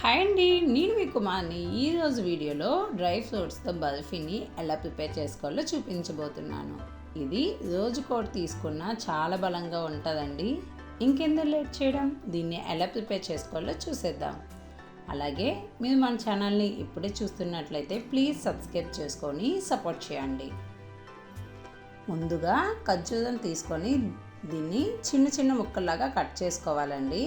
Hi అండి, నేను మీ కుమార్ని. ఈరోజు వీడియోలో డ్రై ఫ్రూట్స్తో బర్ఫీని ఎలా ప్రిపేర్ చేసుకోవాలో చూపించబోతున్నాను. ఇది రోజుకోటి తీసుకున్న చాలా బలంగా ఉంటుందండి. ఇంకెందుకు లేట్ చేయడం, దీన్ని ఎలా ప్రిపేర్ చేసుకోవాలో చూసేద్దాం. అలాగే మీరు మన ఛానల్ని ఇప్పుడే చూస్తున్నట్లయితే ప్లీజ్ సబ్స్క్రైబ్ చేసుకొని సపోర్ట్ చేయండి. ముందుగా ఖర్జూరం తీసుకొని దీన్ని చిన్న చిన్న ముక్కల్లాగా కట్ చేసుకోవాలండి.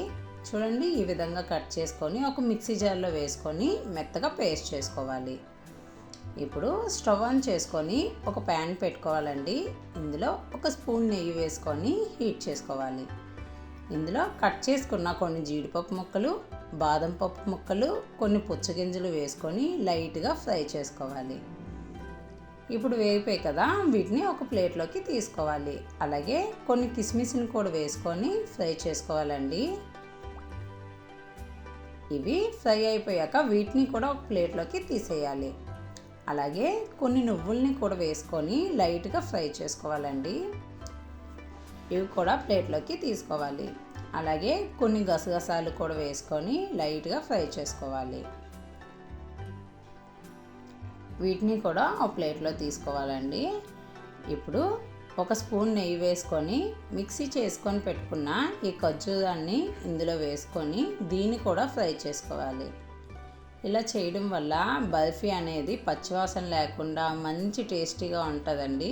చూడండి, ఈ విధంగా కట్ చేసుకొని ఒక మిక్సీ జార్లో వేసుకొని మెత్తగా పేస్ట్ చేసుకోవాలి. ఇప్పుడు స్టవ్ ఆన్ చేసుకొని ఒక ప్యాన్ పెట్టుకోవాలండి. ఇందులో ఒక స్పూన్ నెయ్యి వేసుకొని హీట్ చేసుకోవాలి. ఇందులో కట్ చేసుకున్న కొన్ని జీడిపప్పు ముక్కలు, బాదం పప్పు ముక్కలు, కొన్ని పుచ్చగింజలు వేసుకొని లైట్గా ఫ్రై చేసుకోవాలి. ఇప్పుడు వేగిపోయి కదా, వీటిని ఒక ప్లేట్లోకి తీసుకోవాలి. అలాగే కొన్ని కిస్మిస్ని కూడా వేసుకొని ఫ్రై చేసుకోవాలండి. ఇవి ఫ్రై అయిపోయాక వీటిని కూడా ఒక ప్లేట్లోకి తీసేయాలి. అలాగే కొన్ని నువ్వుల్ని కూడా వేసుకొని లైట్గా ఫ్రై చేసుకోవాలండి. ఇవి కూడా ప్లేట్లోకి తీసుకోవాలి. అలాగే కొన్ని గసగసాలు కూడా వేసుకొని లైట్గా ఫ్రై చేసుకోవాలి. వీటిని కూడా ఒక ప్లేట్లో తీసుకోవాలండి. ఇప్పుడు ఒక స్పూన్ నెయ్యి వేసుకొని మిక్సీ చేసుకొని పెట్టుకున్న ఈ ఖర్జూరాన్ని ఇందులో వేసుకొని దీన్ని కూడా ఫ్రై చేసుకోవాలి. ఇలా చేయడం వల్ల బర్ఫీ అనేది పచ్చివాసన లేకుండా మంచి టేస్టీగా ఉంటుందండి.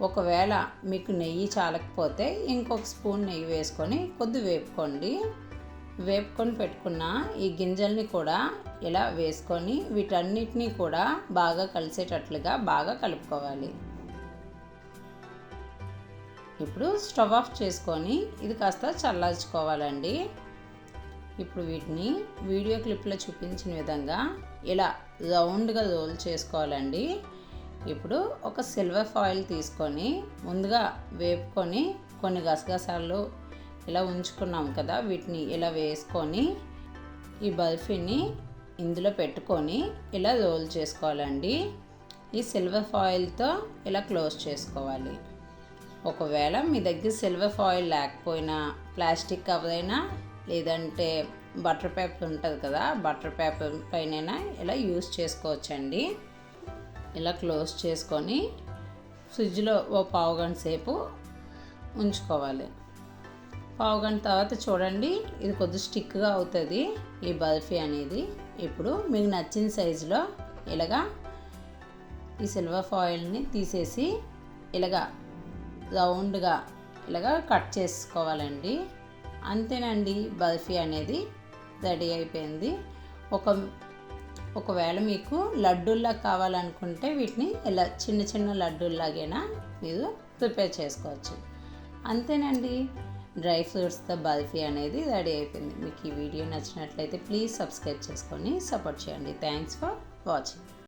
ఒకవేళ మీకు నెయ్యి చాలకపోతే ఇంకొక స్పూన్ నెయ్యి వేసుకొని వేపుకొని పెట్టుకున్న ఈ గింజల్ని కూడా ఇలా వేసుకొని వీటన్నిటినీ కూడా బాగా కలిసేటట్లుగా బాగా కలుపుకోవాలి. ఇప్పుడు స్టవ్ ఆఫ్ చేసుకొని ఇది కాస్త చల్లార్చుకోవాలండి. ఇప్పుడు వీటిని వీడియో క్లిప్లో చూపించిన విధంగా ఇలా రౌండ్గా రోల్ చేసుకోవాలండి. ఇప్పుడు ఒక సిల్వర్ ఫాయిల్ తీసుకొని ముందుగా వేపుకొని కొన్ని గసగసాలు ఇలా ఉంచుకున్నాం కదా, వీటిని ఇలా వేసుకొని ఈ బర్ఫీని ఇందులో పెట్టుకొని ఇలా రోల్ చేసుకోవాలండి. ఈ సిల్వర్ ఫాయిల్తో ఇలా క్లోజ్ చేసుకోవాలి. ఒకవేళ మీ దగ్గర సిల్వర్ ఫాయిల్ లేకపోయినా ప్లాస్టిక్ కవర్ అయినా, లేదంటే బటర్ పేపర్ ఉంటుంది కదా, బటర్ పేపర్ పైన ఇలా యూస్ చేసుకోవచ్చండి. ఇలా క్లోజ్ చేసుకొని ఫ్రిడ్జ్లో ఓ పావుగంట సేపు ఉంచుకోవాలి. పావుగంట తర్వాత చూడండి, ఇది కొద్ది స్టిక్గా అవుతుంది ఈ బర్ఫీ అనేది. ఇప్పుడు మీకు నచ్చిన సైజులో ఇలాగా ఈ సిల్వర్ ఫాయిల్ని తీసేసి ఇలాగా రౌండ్గా ఇలాగా కట్ చేసుకోవాలండి. అంతేనండి, బర్ఫీ అనేది రెడీ అయిపోయింది. ఒకవేళ మీకు లడ్డూల్లా కావాలనుకుంటే వీటిని ఇలా చిన్న చిన్న లడ్డూల్లాగైనా మీరు ప్రిపేర్ చేసుకోవచ్చు. అంతేనండి, డ్రై ఫ్రూట్స్తో బర్ఫీ అనేది రెడీ అయిపోయింది. మీకు ఈ వీడియో నచ్చినట్లయితే ప్లీజ్ సబ్స్క్రైబ్ చేసుకొని సపోర్ట్ చేయండి. Thanks for watching.